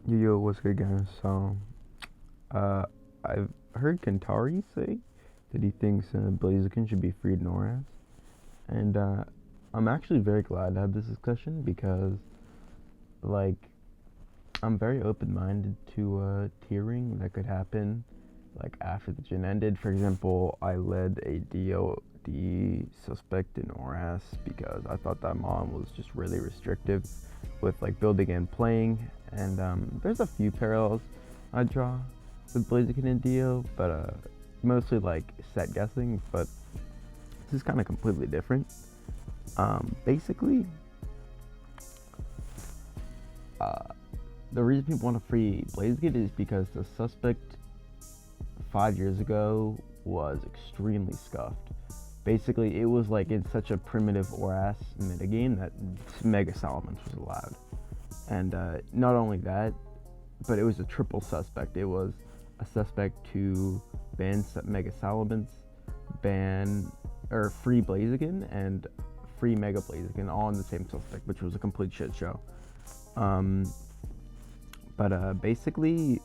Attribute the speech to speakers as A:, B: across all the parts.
A: Yo, what's good, guys? Uh, I've heard Kantari say that he thinks Blaziken should be freed in oras, and I'm actually very glad to have this discussion because, like, I'm very open-minded to tiering that could happen, like after the gen ended. For example, I led a DOD suspect in oras because I thought that mod was just really restrictive with like building and playing, and there's a few parallels I draw with Blaziken and Dio, but mostly like set guessing. But this is kind of completely different. Basically, the reason people want to free Blaziken is because the suspect 5 years ago was extremely scuffed. Basically, it was like in such a primitive oras metagame that Mega Salamence was allowed. And not only that, but it was a triple suspect. It was a suspect to ban Mega Salamence, ban or free Blaziken, and free Mega Blaziken all in the same suspect, which was a complete shit show. But basically,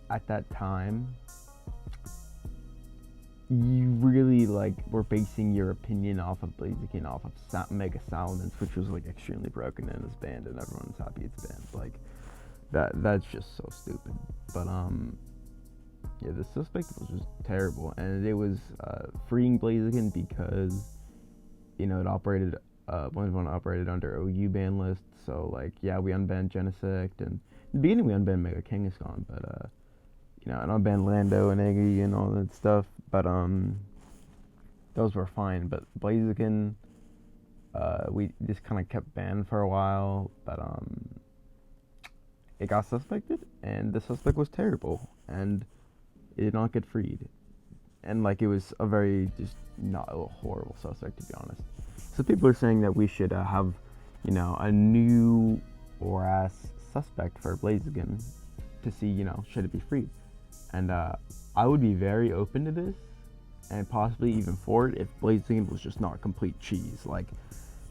A: at that time, you really like were basing your opinion off of Blaziken off of Mega Salamence, which was like extremely broken and is banned, and everyone's happy it's banned. Like that's just so stupid. But yeah, the suspect was just terrible, and it was freeing Blaziken because it operated one operated under OU ban list. So like yeah, we unbanned Genesect, and in the beginning we unbanned Mega Kangaskhan, but and unbanned Lando and Eggy and all that stuff. But those were fine. But Blaziken, we just kind of kept banned for a while. But it got suspected, and the suspect was terrible, and it did not get freed. And like it was a very just not a horrible suspect, to be honest. So people are saying that we should have, a new oras suspect for Blaziken to see, should it be freed. And I would be very open to this, and possibly even for it if Blaziken was just not complete cheese. Like,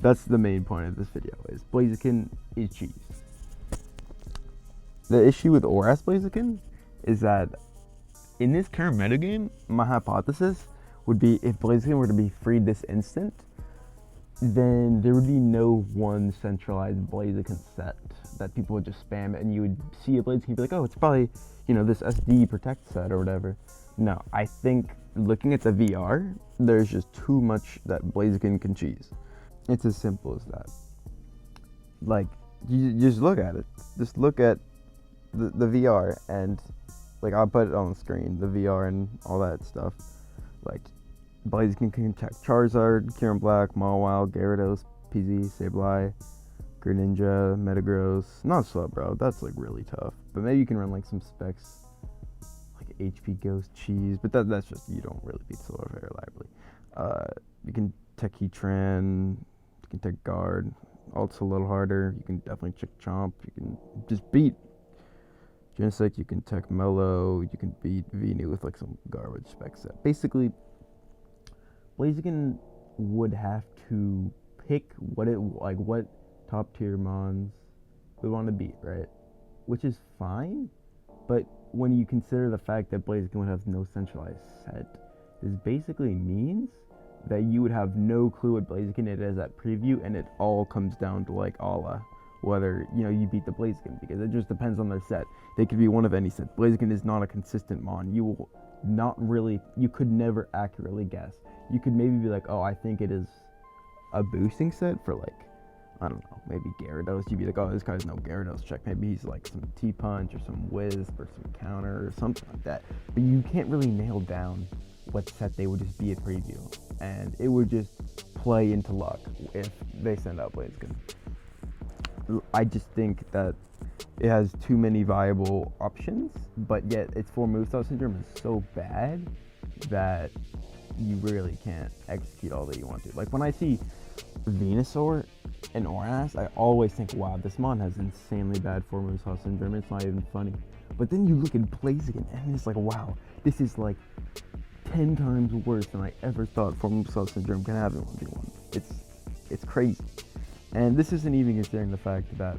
A: that's the main point of this video, is Blaziken is cheese. The issue with oras Blaziken is that in this current metagame, my hypothesis would be if Blaziken were to be freed this instant, then there would be no one centralized Blaziken set that people would just spam it, and you would see a Blaziken and be like, oh, it's probably, this SD protect set or whatever. No, I think looking at the VR, there's just too much that Blaziken can cheese. It's as simple as that. Like, you just look at it. Just look at the VR, and like I'll put it on the screen, the VR and all that stuff. Like, Blaziken can check Charizard, Kieran Black, Mawile, Gyarados, PZ, Sableye, Greninja, Metagross. Not slowbro, that's like really tough. But maybe you can run like some specs like HP Ghost Cheese, but that's just, you don't really beat Slowbro very reliably. You can tech Heatran, you can tech Guard. Alt's a little harder. You can definitely check Chomp. You can just beat Genesect. You can tech Mellow. You can beat Venu with like some garbage spec set. Basically, Blaziken would have to pick what top tier mons we want to beat, right? Which is fine, but when you consider the fact that Blaziken would have no centralized set, this basically means that you would have no clue what Blaziken it is at preview, and it all comes down to like Allah, whether you beat the Blaziken, because it just depends on their set. They could be one of any set. Blaziken is not a consistent mon. You could never accurately guess. You could maybe be like, oh, I think it is a boosting set for like, I don't know, maybe Gyarados. You'd be like, oh, this guy's no Gyarados check. Maybe he's like some T-Punch or some Wisp or some Counter or something like that. But you can't really nail down what set they would just be at preview. And it would just play into luck if they send out Blaziken. I just think that it has too many viable options, but yet its 4 moveset syndrome is so bad that you really can't execute all that you want to. Like when I see Venusaur and oras, I always think, wow, this mon has insanely bad 4 moveset syndrome. It's not even funny. But then you look at Blaziken and it's like, wow, this is like 10 times worse than I ever thought 4 moveset syndrome can have in 1v1. It's crazy. And this isn't even considering the fact that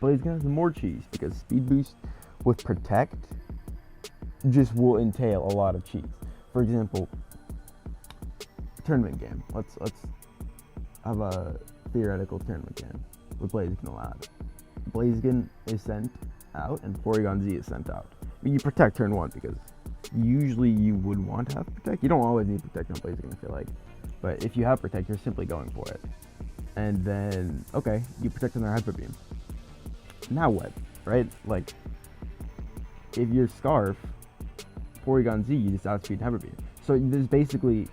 A: Blaziken has more cheese because speed boost with protect just will entail a lot of cheese. For example, tournament game. Let's have a theoretical tournament game with Blaziken allowed. Blaziken is sent out and Porygon Z is sent out. I mean, you protect turn 1 because usually you would want to have protect. You don't always need protect on Blaziken, I feel like. But if you have protect, you're simply going for it. And then, okay, you protect on their Hyper Beam. Now what, right? Like, if you're Scarf, Porygon Z, you just outspeed Hyper Beam. So there's basically,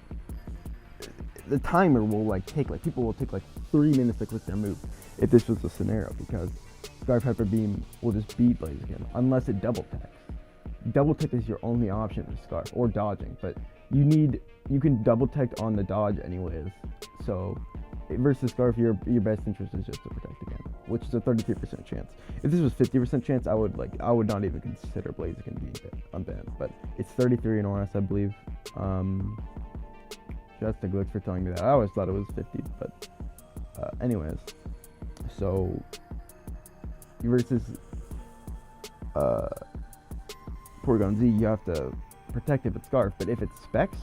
A: the timer will like take, like people will take like 3 minutes to click their move if this was a scenario, because Scarf Hyper Beam will just beat Blaziken unless it double techs. Double tech is your only option for Scarf, or dodging, but you can double tech on the dodge anyways. So versus Scarf, your best interest is just to protect again, which is a 33% chance. If this was 50% chance, I would not even consider Blaziken being unbanned, but it's 33 in oras, I believe. Just the glitch for telling me that. I always thought it was 50, but anyways, so versus Porygon Z, you have to protect if it's Scarf, but if it's Specs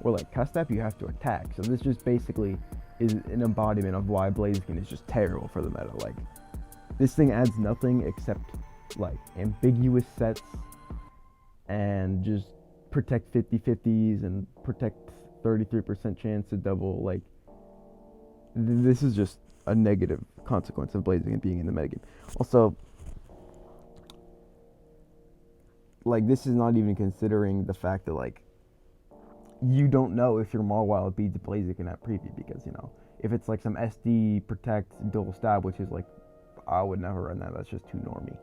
A: or like Custap, you have to attack. So this just basically is an embodiment of why Blaziken is just terrible for the meta. Like, this thing adds nothing except like ambiguous sets and just protect 50/50s and protect 33% chance to double. Like, this is just a negative consequence of Blaziken being in the metagame. Also, like, this is not even considering the fact that, like, you don't know if your Mawile beats Blaziken at preview, because, you know, if it's like some SD protect dual stab, which is like, I would never run that, that's just too normy.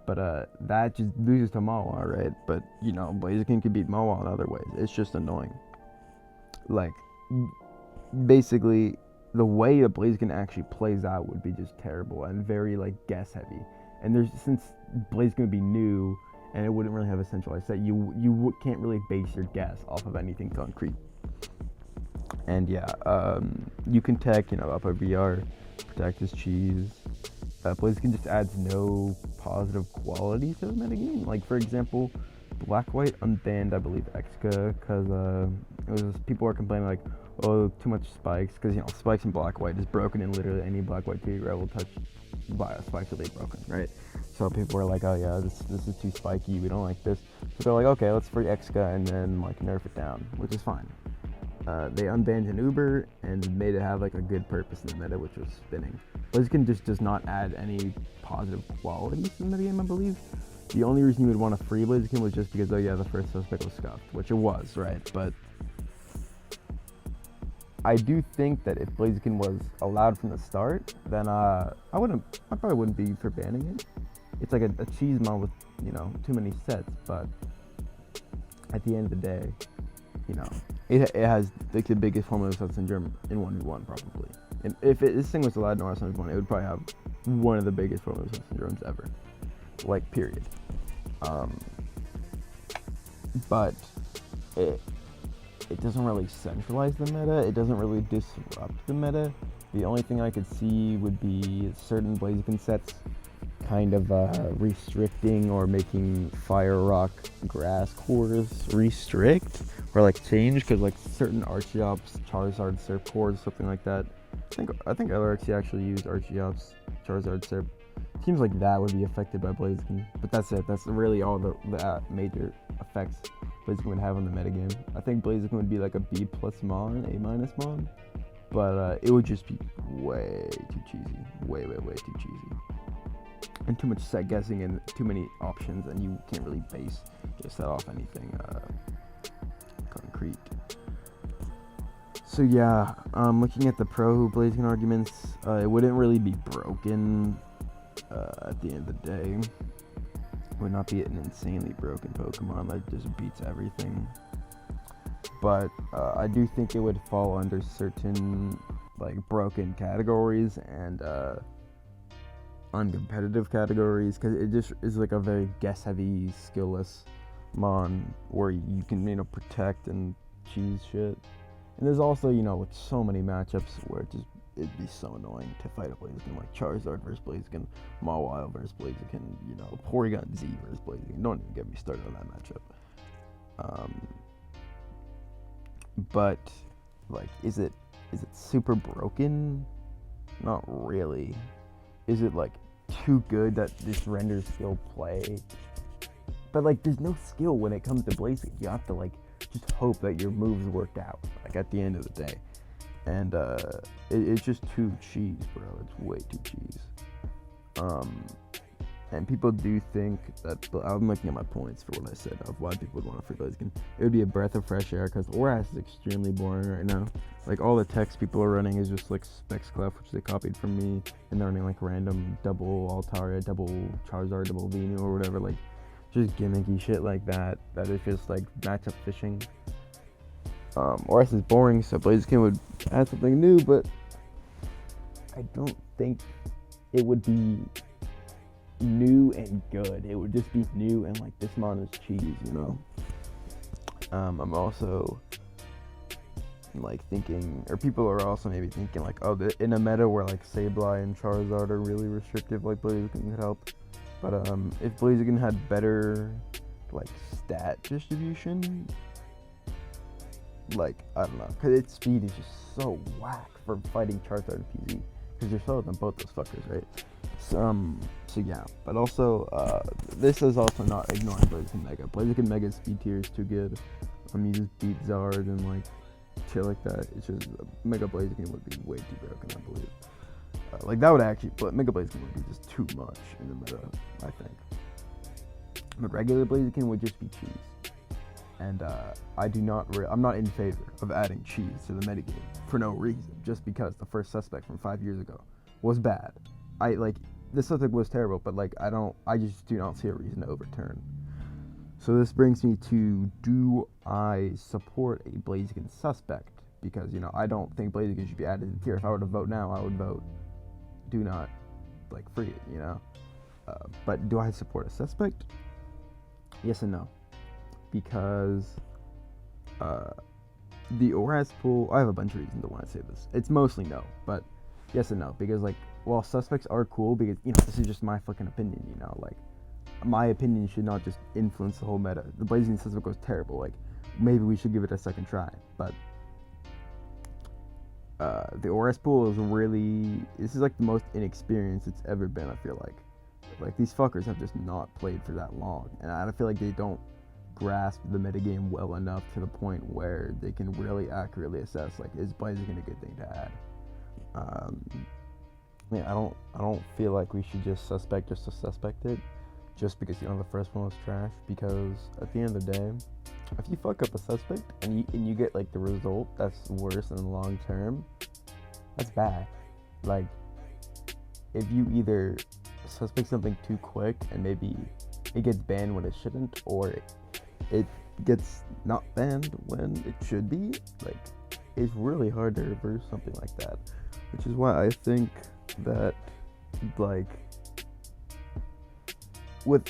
A: But that just loses to Mawile, right? But, you know, Blaziken can beat Mawile in other ways. It's just annoying. Like, basically, the way that Blaziken actually plays out would be just terrible and very, like, guess heavy. And since Blaziken would be new and it wouldn't really have a centralized set, you can't really base your guess off of anything concrete. And yeah, you can tech, you know, up a VR, protect his cheese. Blaziken just adds no positive quality to the metagame. Like, for example, Black-White unbanned, I believe, Exca, because people were complaining, like, oh, too much spikes, because, you know, spikes in Black-White is broken, and literally any Black-White 2 will touch spikes will be broken, right? So people were like, oh yeah, this is too spiky, we don't like this. So they're like, okay, let's free Exca and then, like, nerf it down, which is fine. They unbanned an Uber and made it have like a good purpose in the meta, which was spinning. Blaziken just does not add any positive qualities in the game, I believe. The only reason you would want to free Blaziken was just because, oh yeah, the first suspect was scuffed, which it was, right? But I do think that if Blaziken was allowed from the start, then I probably wouldn't be for banning it. It's like a cheese mon with, you know, too many sets, but at the end of the day, you know, it has like the biggest formula set syndrome in 1v1 probably. And if this thing was allowed in oras 1v1, it would probably have one of the biggest formula set syndromes ever, like, period. But it doesn't really centralize the meta. It doesn't really disrupt the meta. The only thing I could see would be certain Blaziken sets kind of restricting or making Fire Rock Grass cores restrict or like change, because like certain Archeops, Charizard Serp cores, something like that. I think LRXC actually used Archeops, Charizard Serp. Seems like that would be affected by Blaziken, but that's it. That's really all the major effects Blaziken would have on the metagame. I think Blaziken would be like a B+ mon, A- mon, but it would just be way too cheesy, way too cheesy, and too much set guessing and too many options, and you can't really base your set off anything concrete. So yeah, looking at the pro Blaziken arguments, it wouldn't really be broken at the end of the day. It would not be an insanely broken Pokemon that just beats everything. But I do think it would fall under certain like broken categories and uncompetitive categories, because it just is like a very guess heavy, skillless mon where you can, you know, protect and cheese shit. And there's also, you know, with so many matchups where it'd be so annoying to fight a Blaziken, like Charizard versus Blaziken, Mawile versus Blaziken, you know, Porygon Z versus Blaziken. Don't even get me started on that matchup. But like, is it super broken? Not really. Is it like too good that this renders skill play? But like, there's no skill when it comes to Blaziken. You have to like just hope that your moves worked out, like at the end of the day. And it's just too cheese, bro. It's way too cheese. And people do think that, I'm looking at my points for what I said of why people would want a free Blaziken. It would be a breath of fresh air because Oras is extremely boring right now. Like, all the text people are running is just like Spexclef, which they copied from me, and they're running like random double Altaria, double Charizard, double Venu or whatever, like just gimmicky shit like that. That is just like matchup fishing. Oras is boring, so Blaziken would add something new, but I don't think it would be new and good. It would just be new and like, this mon is cheese, you know. I'm also like thinking, or people are also maybe thinking like, oh, in a meta where like Sableye and Charizard are really restrictive, like Blaziken could help. But if Blaziken had better like stat distribution, like, I don't know, because its speed is just so whack for fighting Charizard and PZ, because you're slower than both those fuckers, right? So yeah, but also, this is also not ignoring Blaziken Mega. Blaziken Mega's speed tier is too good. You just beat Zard and like shit like that. It's just, Mega Blaziken would be way too broken, I believe. Like, that would actually, but Mega Blaziken would be just too much in the meta, I think. But regular Blaziken would just be cheese. And I'm not in favor of adding cheese to the metagame for no reason, just because the first suspect from 5 years ago was bad. The suspect was terrible, but like, I just do not see a reason to overturn. So this brings me to, do I support a Blaziken suspect? Because, you know, I don't think Blaziken should be added to the tier. If I were to vote now, I would vote do not, like, free it, you know? But do I support a suspect? Yes and no. Because the Oras pool, I have a bunch of reasons to want to say this. It's mostly no, but yes and no. Because, like, while suspects are cool, because, you know, this is just my fucking opinion, you know? Like, my opinion should not just influence the whole meta. The Blaziken suspect was terrible. Like, maybe we should give it a second try. But the Oras pool is really, this is like the most inexperienced it's ever been, I feel like. Like, these fuckers have just not played for that long, and I feel like they don't grasp the metagame well enough to the point where they can really accurately assess, like, is Blaziken a good thing to add? I don't feel like we should just suspect just to suspect it, just because, you know, the first one was trash. Because at the end of the day, if you fuck up a suspect and you get like the result that's worse in the long term, that's bad. Like, if you either suspect something too quick and maybe it gets banned when it shouldn't, or it gets not banned when it should be, like, it's really hard to reverse something like that. Which is why I think that, like,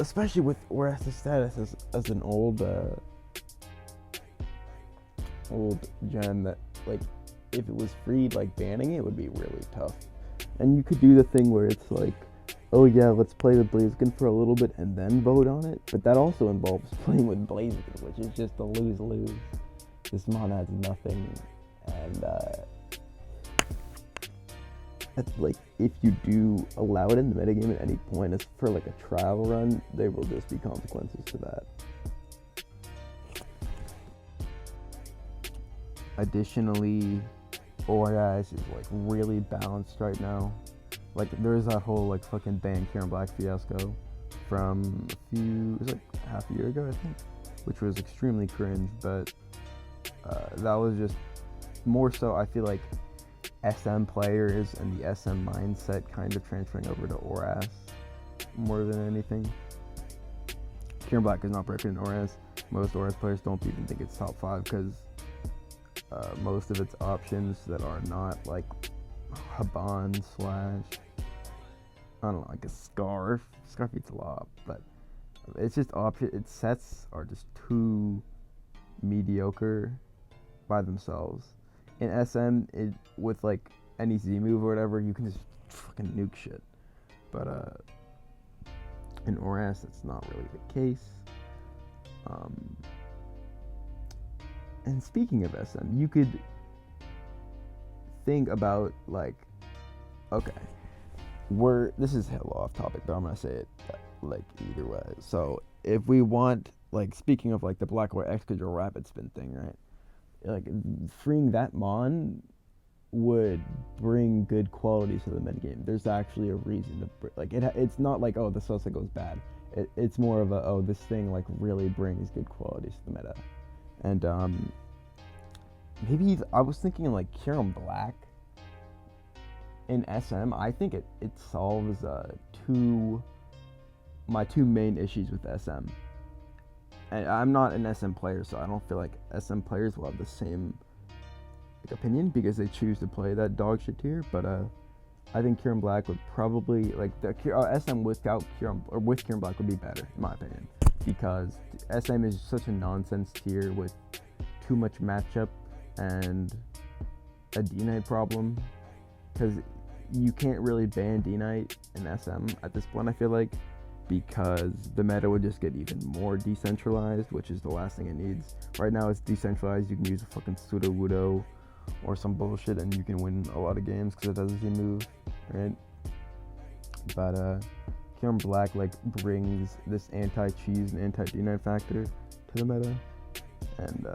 A: especially with Oras' status as an old gen, that, like, if it was free, like, banning it would be really tough. And you could do the thing where it's like, oh yeah, let's play with Blaziken for a little bit and then vote on it, but that also involves playing with Blaziken, which is just a lose-lose. This mon has nothing, and like, if you do allow it in the metagame at any point as for like a trial run, there will just be consequences to that. Additionally, Oras is like really balanced right now. Like, there's that whole like fucking ban Karen Black fiasco from it was like half a year ago, I think, which was extremely cringe, but that was just more so, I feel like, SM players and the SM mindset kind of transferring over to Oras more than anything. Karen Black is not broken in Oras. Most Oras players don't even think it's top 5 because most of its options that are not like Haban / I don't know, like a Scarf eats a lot, but it's just its sets are just too mediocre by themselves. In SM, with like any Z move or whatever, you can just fucking nuke shit. But in oras, that's not really the case. And speaking of SM, you could think about like, okay, this is hella off topic, but I'm gonna say it like either way. So if we want, like, speaking of like the black white X control rapid spin thing, right? Like freeing that mon would bring good qualities to the metagame. There's actually a reason to like it. It's not like, oh, the Sosa goes bad. It's more of a, oh, this thing like really brings good qualities to the meta. And maybe I was thinking like Kiram Black in SM. I think it solves my two main issues with SM. And I'm not an SM player, so I don't feel like SM players will have the same like opinion because they choose to play that dog shit tier. But I think Kiram Black would probably like the SM without Kiram, or with Kiram Black, would be better in my opinion, because SM is such a nonsense tier with too much matchup and a D-Knight problem, because you can't really ban D-Knight in SM at this point, I feel like, because the meta would just get even more decentralized, which is the last thing it needs. Right now it's decentralized, you can use a fucking pseudo-wudo or some bullshit and you can win a lot of games because it does a move, right? But Kiram Black like brings this anti-cheese and anti-D-Knight factor to the meta, and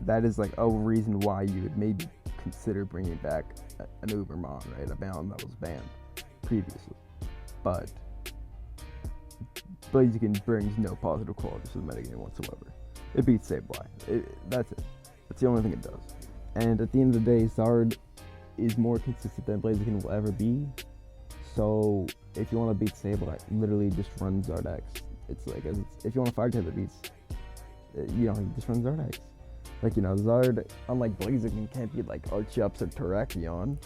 A: that is like a reason why you would maybe consider bringing back an Ubermon, right? A Baron that was banned previously. But blaziken brings no positive qualities to the metagame whatsoever. It beats Sableye. That's it. That's the only thing it does. And at the end of the day, Zard is more consistent than blaziken will ever be. So if you want to beat Sableye, literally just run Zard X. It's like, if you want a fire type that beats, you just run Zard X. Like, Zard, unlike blaziken, can't beat like Archeops or Terrakion,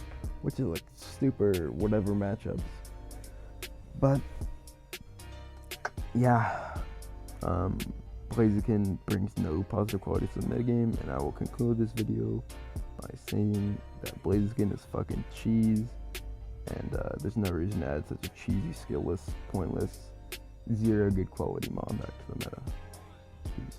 A: which is like super whatever matchups. But yeah, blaziken brings no positive qualities to the metagame, and I will conclude this video by saying that blaziken is fucking cheese, and there's no reason to add such a cheesy, skillless, pointless, zero good quality mod back to the meta. Peace.